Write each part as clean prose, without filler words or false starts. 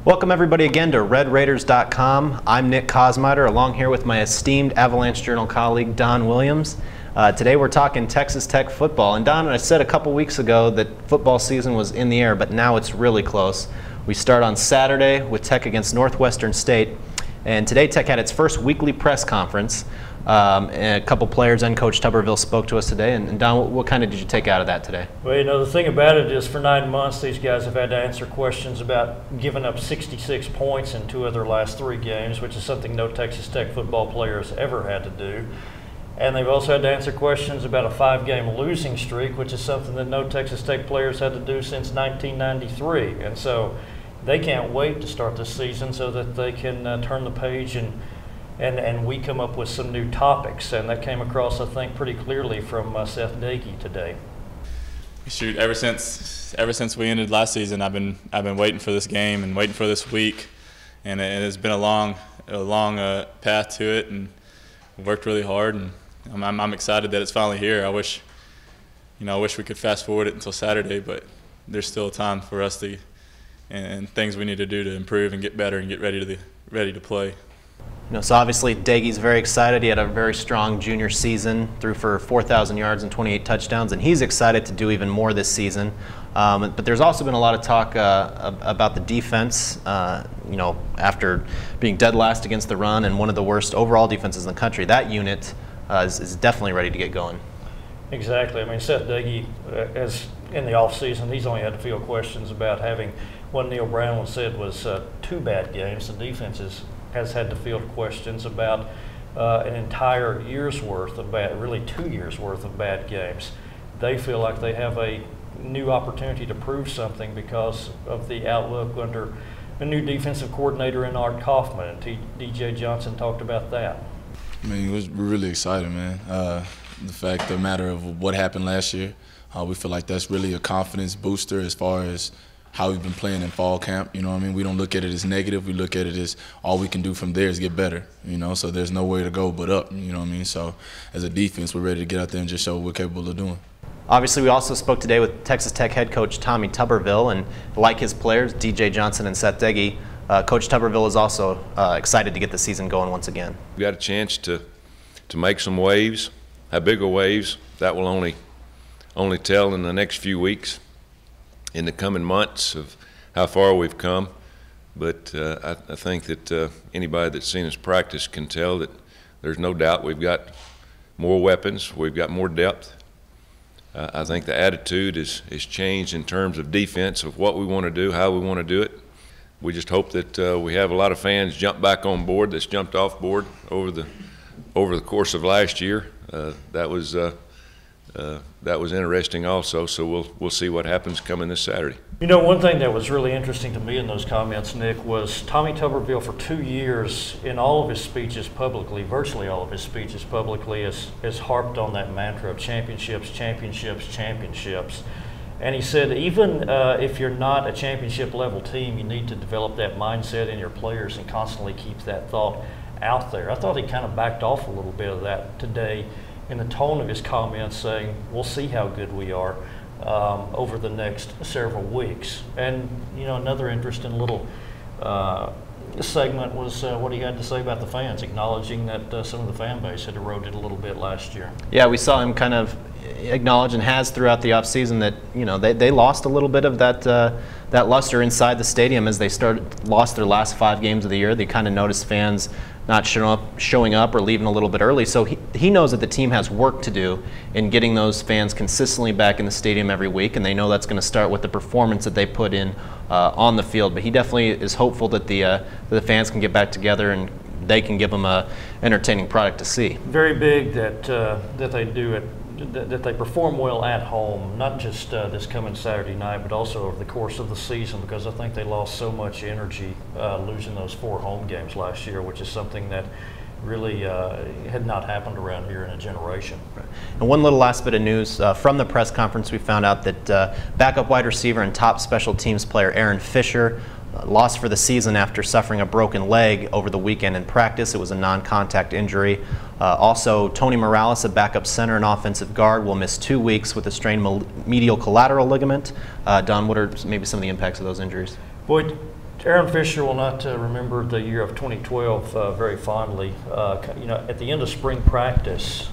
Welcome everybody again to RedRaiders.com. I'm Nick Kosmider, along here with my esteemed Avalanche-Journal colleague Don Williams. Today we're talking Texas Tech football. And Don, I said a couple weeks ago that football season was in the air, but now it's really close. We start on Saturday with Tech against Northwestern State. And today Tech had its first weekly press conference. And a couple players and Coach Tuberville spoke to us today. And Don, what kind of did you take out of that today? Well, you know, the thing about it is for 9 months these guys have had to answer questions about giving up 66 points in two of their last 3 games, which is something no Texas Tech football player has ever had to do. And they've also had to answer questions about a 5-game losing streak, which is something that no Texas Tech players had to do since 1993. And so they can't wait to start this season so that they can turn the page and we come up with some new topics, and that came across, I think, pretty clearly from Seth Dagey today. Shoot, ever since we ended last season, I've been waiting for this game and waiting for this week, and it has been a long path to it, and worked really hard, and I'm excited that it's finally here. I wish we could fast forward it until Saturday, but there's still time for us to and things we need to do to improve and get better and get ready to play. So obviously Dagey's very excited. He had a very strong junior season, threw for 4,000 yards and 28 touchdowns, and he's excited to do even more this season. But there's also been a lot of talk about the defense, after being dead last against the run and one of the worst overall defenses in the country. That unit is definitely ready to get going. Exactly. I mean, Seth Dagey, as in the offseason, he's only had to field questions about having what Neil Brown said was 2 bad games. The defense has had to field questions about an entire year's worth of really 2 years worth of bad games. They feel like they have a new opportunity to prove something because of the outlook under a new defensive coordinator in Art Kaufman. And DJ Johnson talked about that. I mean, we're really excited, man. The matter of what happened last year, we feel like that's really a confidence booster as far as how we've been playing in fall camp. You know what I mean? We don't look at it as negative. We look at it as all we can do from there is get better, so there's nowhere to go but up, you know what I mean? So as a defense, we're ready to get out there and just show what we're capable of doing. Obviously, we also spoke today with Texas Tech head coach Tommy Tuberville, and like his players, DJ Johnson and Seth Dagey, Coach Tuberville is also excited to get the season going once again. We got a chance to make some waves. How big are waves? That will only tell in the next few weeks, in the coming months, of how far we've come. But I think that anybody that's seen us practice can tell that there's no doubt we've got more weapons, we've got more depth. I think the attitude is changed in terms of defense, of what we want to do, how we want to do it. We just hope that we have a lot of fans jump back on board that's jumped off board over the course of last year. That was interesting also, so we'll see what happens coming this Saturday. You know, one thing that was really interesting to me in those comments, Nick, was Tommy Tuberville for 2 years in all of his speeches publicly, virtually all of his speeches publicly, has harped on that mantra of championships, championships, championships. And he said even if you're not a championship level team, you need to develop that mindset in your players and constantly keep that thought out there. I thought he kind of backed off a little bit of that today in the tone of his comments, saying we'll see how good we are over the next several weeks. And another interesting little segment was what he had to say about the fans, acknowledging that some of the fan base had eroded a little bit last year. Yeah, we saw him kind of acknowledge, and has throughout the offseason, that they lost a little bit of that luster inside the stadium as they lost their last 5 games of the year. They kind of noticed fans not showing up or leaving a little bit early. So he knows that the team has work to do in getting those fans consistently back in the stadium every week, and they know that's going to start with the performance that they put in on the field. But he definitely is hopeful that the fans can get back together and they can give them a entertaining product to see. Very big that they do it. That they perform well at home, not just this coming Saturday night, but also over the course of the season, because I think they lost so much energy losing those 4 home games last year, which is something that really had not happened around here in a generation. And one little last bit of news from the press conference, we found out that backup wide receiver and top special teams player Aaron Fisher lost for the season after suffering a broken leg over the weekend in practice. It was a non-contact injury. Also, Tony Morales, a backup center and offensive guard, will miss 2 weeks with a strained medial collateral ligament. Don, what are maybe some of the impacts of those injuries? Boy, Aaron Fisher will not remember the year of 2012 very fondly. At the end of spring practice,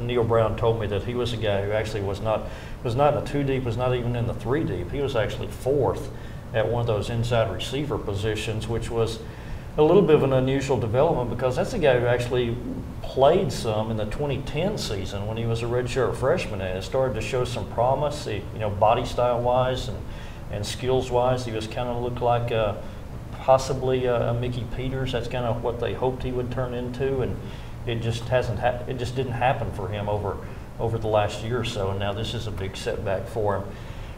Neil Brown told me that he was a guy who actually was not in the 2 deep, was not even in the 3 deep. He was actually 4th at one of those inside receiver positions, which was a little bit of an unusual development because that's a guy who actually played some in the 2010 season when he was a redshirt freshman, and it started to show some promise. Body style wise and skills wise, he was kind of looked like possibly a Mickey Peters. That's kind of what they hoped he would turn into, and it just didn't happen for him over the last year or so. And now this is a big setback for him.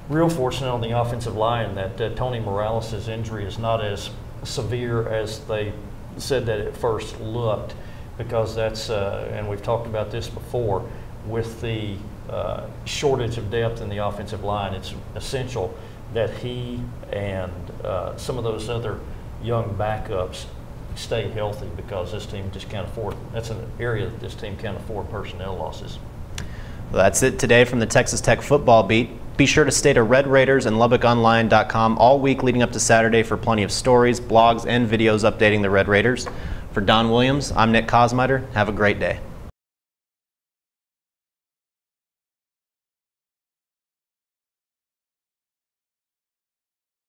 Real fortunate on the offensive line that Tony Morales' injury is not as severe as they said that it first looked, because that's and we've talked about this before, with the shortage of depth in the offensive line, it's essential that he and some of those other young backups stay healthy, because this team just can't afford. That's an area that this team can't afford personnel losses. Well, that's it today from the Texas Tech football beat. Be sure to stay to Red Raiders and LubbockOnline.com all week leading up to Saturday for plenty of stories, blogs, and videos updating the Red Raiders. For Don Williams, I'm Nick Kosmider. Have a great day.